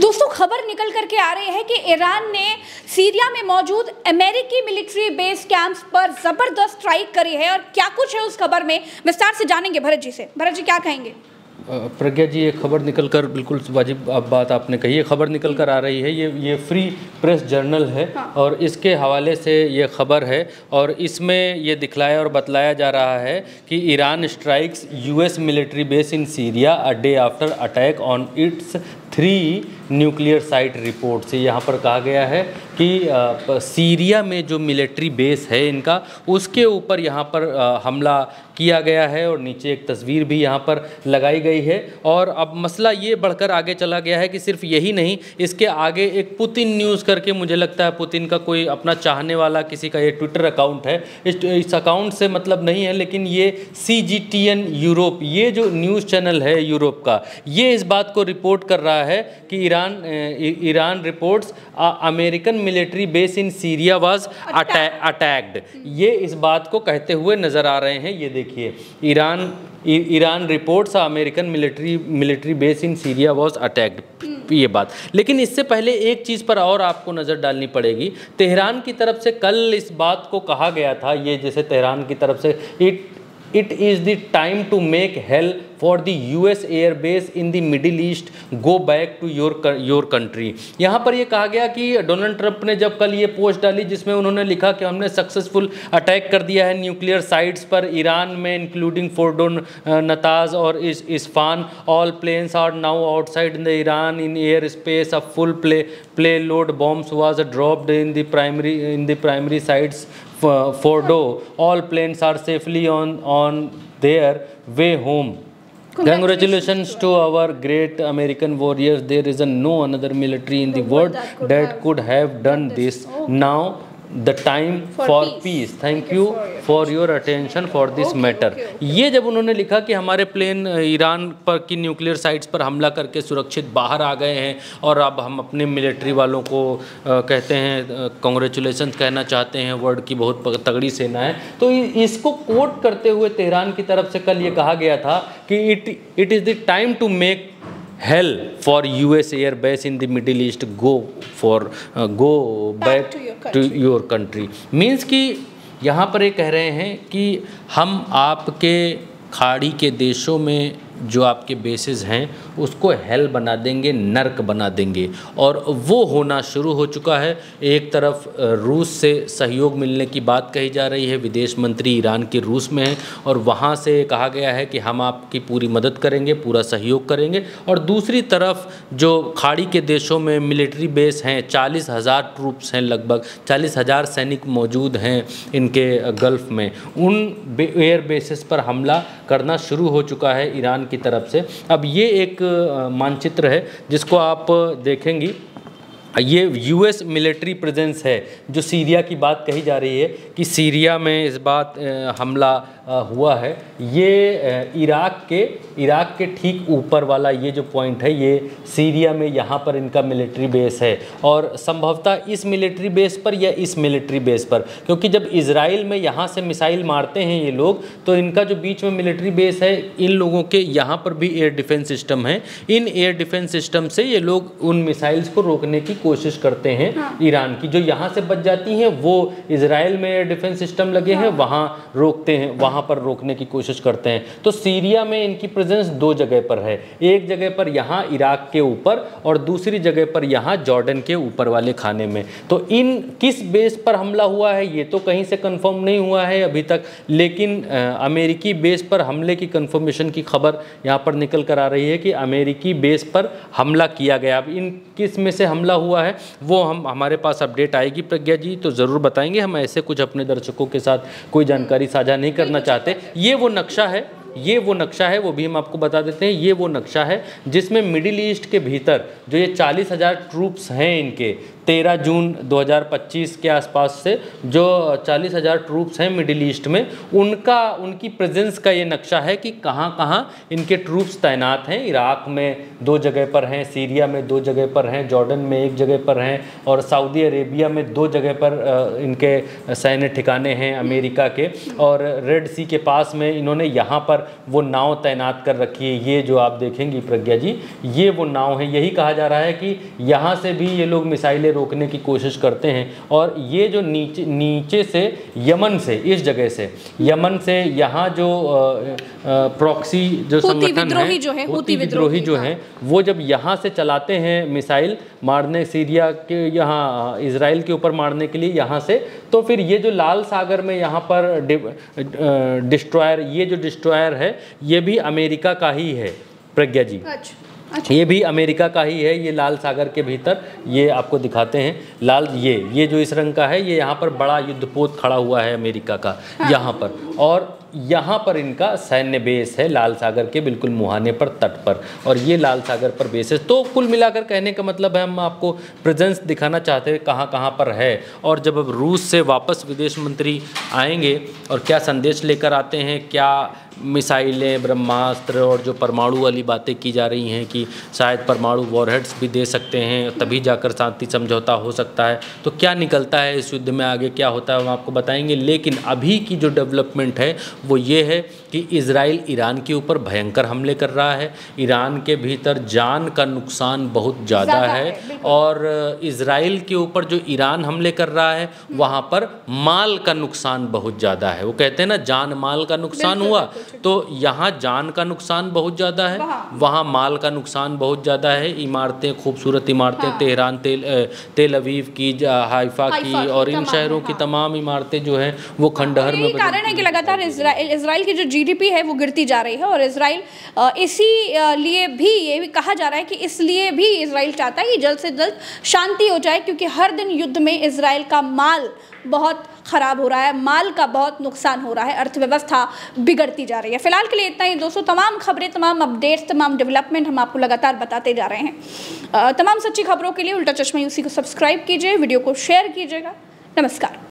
दोस्तों, खबर निकल करके आ रही है कि ईरान ने सीरिया में मौजूद अमेरिकी मिलिट्री बेस कैंप्स पर जबरदस्त स्ट्राइक करी है। और क्या कुछ है उस खबर में, विस्तार से जानेंगे भरत जी से। भरत जी, क्या कहेंगे? प्रज्ञा जी, ये खबर निकल कर, बिल्कुल वाजिब बात आपने कही, ये खबर निकल कर आ रही है। ये फ्री प्रेस जर्नल है। हाँ। और इसके हवाले से ये खबर है और इसमें ये दिखलाया और बतलाया जा रहा है कि Iran strikes US military base in Syria a day after attack on it's 3 nuclear site report से यहाँ पर कहा गया है कि सीरिया में जो मिलिट्री बेस है इनका, उसके ऊपर यहाँ पर हमला किया गया है और नीचे एक तस्वीर भी यहाँ पर लगाई गई है। और अब मसला ये बढ़कर आगे चला गया है कि सिर्फ यही नहीं, इसके आगे एक पुतिन न्यूज़ करके, मुझे लगता है पुतिन का कोई अपना चाहने वाला किसी का ये ट्विटर अकाउंट है। इस अकाउंट से मतलब नहीं है, लेकिन ये CGTN यूरोप, ये जो न्यूज़ चैनल है यूरोप का, ये इस बात को रिपोर्ट कर रहा है कि Iran reports American military base in Syria was attacked. ये इस बात को कहते हुए नज़र आ रहे हैं। ये देखिए, Iran reports American military base in Syria was attacked, ये बात। लेकिन इससे पहले एक चीज़ पर और आपको नज़र डालनी पड़ेगी। तेहरान की तरफ से कल इस बात को कहा गया था, ये जैसे तेहरान की तरफ से it is the time to make hell for the US air base in the Middle East, go back to your country. यहाँ पर ये कहा गया कि डोनाल्ड ट्रंप ने जब कल ये पोस्ट डाली जिसमें उन्होंने लिखा कि हमने सक्सेसफुल अटैक कर दिया है न्यूक्लियर साइट्स पर ईरान में, इंक्लूडिंग फोर्डो, नताज और Isfahan, all planes are now outside in the Iran in air space, a full payload bombs was dropped in the primary sites Fordo, all planes are safely on their way home. Congratulations to our great American warriors. There is no another military in the world that could have done this. Now the time for peace. Thank you for your attention for this matter. ये जब उन्होंने लिखा कि हमारे plane Iran पर की nuclear sites पर हमला करके सुरक्षित बाहर आ गए हैं और अब हम अपने मिलिट्री वालों को कहते हैं कॉन्ग्रेचुलेशन कहना चाहते हैं, वर्ल्ड की बहुत तगड़ी सेना है, तो इसको कोट करते हुए तेहरान की तरफ से कल ये कहा गया था कि it is the time to make hell for US air base in the Middle East, go back to your country. Means कि यहाँ पर ये कह रहे हैं कि हम आपके खाड़ी के देशों में जो आपके बेसेस हैं उसको हेल बना देंगे, नर्क बना देंगे। और वो होना शुरू हो चुका है। एक तरफ रूस से सहयोग मिलने की बात कही जा रही है, विदेश मंत्री ईरान के रूस में हैं और वहाँ से कहा गया है कि हम आपकी पूरी मदद करेंगे, पूरा सहयोग करेंगे। और दूसरी तरफ जो खाड़ी के देशों में मिलिट्री बेस हैं, 40,000 ट्रूप्स हैं, लगभग 40,000 सैनिक मौजूद हैं इनके गल्फ़ में, उन एयर बेसेस पर हमला करना शुरू हो चुका है ईरान की तरफ से। अब ये एक मानचित्र है जिसको आप देखेंगी, ये US मिलिट्री प्रेजेंस है जो सीरिया की बात कही जा रही है कि सीरिया में इस बात हमला हुआ है। ये इराक के ठीक ऊपर वाला ये जो पॉइंट है, ये सीरिया में यहाँ पर इनका मिलिट्री बेस है। और संभवतः इस मिलिट्री बेस पर या इस मिलिट्री बेस पर, क्योंकि जब इजराइल में यहाँ से मिसाइल मारते हैं ये लोग, तो इनका जो बीच में मिलिट्री बेस है, इन लोगों के यहाँ पर भी एयर डिफेंस सिस्टम है। इन एयर डिफेंस सिस्टम से ये लोग उन मिसाइल्स को रोकने की कोशिश करते हैं। हाँ। ईरान की जो यहाँ से बच जाती हैं वो इजराइल में एयर डिफेंस सिस्टम लगे हैं, वहाँ रोकते हैं, वहाँ पर रोकने की कोशिश करते हैं। तो सीरिया में इनकी प्रेजेंस 2 जगह पर है, एक जगह पर यहाँ इराक के ऊपर और दूसरी जगह पर यहाँ जॉर्डन के ऊपर वाले खाने में। तो इन किस बेस पर हमला हुआ है ये तो कहीं से कंफर्म नहीं हुआ है अभी तक, लेकिन अमेरिकी बेस पर हमले की कंफर्मेशन की खबर यहाँ पर निकल कर आ रही है कि अमेरिकी बेस पर हमला किया गया। अब इन किस में से हमला हुआ है वो हमारे पास अपडेट आएगी प्रज्ञा जी, तो ज़रूर बताएंगे। हम ऐसे कुछ अपने दर्शकों के साथ कोई जानकारी साझा नहीं करना चाहते। ये वो नक्शा है, वो भी हम आपको बता देते हैं। ये वो नक्शा है जिसमें मिडिल ईस्ट के भीतर जो ये 40,000 ट्रूप्स हैं इनके, 13 जून 2025 के आसपास से जो 40,000 ट्रूप्स हैं मिडिल ईस्ट में, उनकी प्रेजेंस का ये नक्शा है कि कहाँ कहाँ इनके ट्रूप्स तैनात हैं। इराक में 2 जगह पर हैं, सीरिया में 2 जगह पर हैं, जॉर्डन में 1 जगह पर हैं और सऊदी अरेबिया में 2 जगह पर इनके सैन्य ठिकाने हैं अमेरिका के। और रेड सी के पास में इन्होंने यहाँ पर वो नाव तैनात कर रखी है। ये जो आप देखेंगी प्रज्ञा जी, ये वो नाव है। यही कहा जा रहा है कि यहाँ से भी ये लोग मिसाइलें रोकने की कोशिश करते हैं। और ये जो नीचे से यमन से, इस जगह से यमन से यहाँ जो प्रॉक्सी जो संगठन है, हूती विद्रोही जो हैं, वो जब यहाँ से चलाते हैं मिसाइल मारने सीरिया के, यहाँ इजराइल के ऊपर मारने के लिए यहाँ से, तो फिर ये जो लाल सागर में यहाँ पर डिस्ट्रॉयर, ये जो डिस्ट्रॉयर है ये भी अमेरिका का ही है प्रज्ञा जी। अच्छा। ये भी अमेरिका का ही है। ये लाल सागर के भीतर, ये आपको दिखाते हैं लाल, ये जो इस रंग का है, ये यहाँ पर बड़ा युद्धपोत खड़ा हुआ है अमेरिका का। हाँ। यहाँ पर, और यहाँ पर इनका सैन्य बेस है लाल सागर के बिल्कुल मुहाने पर, तट पर, और ये लाल सागर पर बेस है। तो कुल मिलाकर कहने का मतलब है, हम आपको प्रेजेंस दिखाना चाहते हैं कहाँ कहाँ पर है। और जब अब रूस से वापस विदेश मंत्री आएंगे और क्या संदेश लेकर आते हैं, क्या मिसाइलें, ब्रह्मास्त्र और जो परमाणु वाली बातें की जा रही हैं कि शायद परमाणु वॉरहेड्स भी दे सकते हैं, तभी जाकर शांति समझौता हो सकता है, तो क्या निकलता है इस युद्ध में, आगे क्या होता है हम आपको बताएंगे। लेकिन अभी की जो डेवलपमेंट है वो ये है कि इजराइल ईरान के ऊपर भयंकर हमले कर रहा है। ईरान के भीतर जान का नुकसान बहुत ज़्यादा है, और इजराइल के ऊपर जो ईरान हमले कर रहा है वहाँ पर माल का नुकसान बहुत ज़्यादा है। वो कहते हैं ना, जान माल का नुकसान हुआ, तो यहाँ जान का नुकसान बहुत ज़्यादा है, वहाँ माल का नुकसान बहुत ज़्यादा है। इमारतें, खूबसूरत इमारतें, हाँ। तेहरान, तेल अवीव की, हाइफा की और इन शहरों की तमाम इमारतें जो हैं वो खंडहर में। कारण है कि लगातार इजराइल की जो जीडीपी है वो गिरती जा रही है, और इजराइल इसी लिए भी, ये भी कहा जा रहा है कि इसलिए भी इजराइल चाहता है कि जल्द से जल्द शांति हो जाए, क्योंकि हर दिन युद्ध में इजराइल का माल बहुत ख़राब हो रहा है, माल का बहुत नुकसान हो रहा है, अर्थव्यवस्था बिगड़ती जा रही है। फिलहाल के लिए इतना ही दोस्तों। तमाम खबरें, तमाम अपडेट्स, तमाम डेवलपमेंट हम आपको लगातार बताते जा रहे हैं। तमाम सच्ची खबरों के लिए उल्टा चश्मा यूसी को सब्सक्राइब कीजिए, वीडियो को शेयर कीजिएगा। नमस्कार।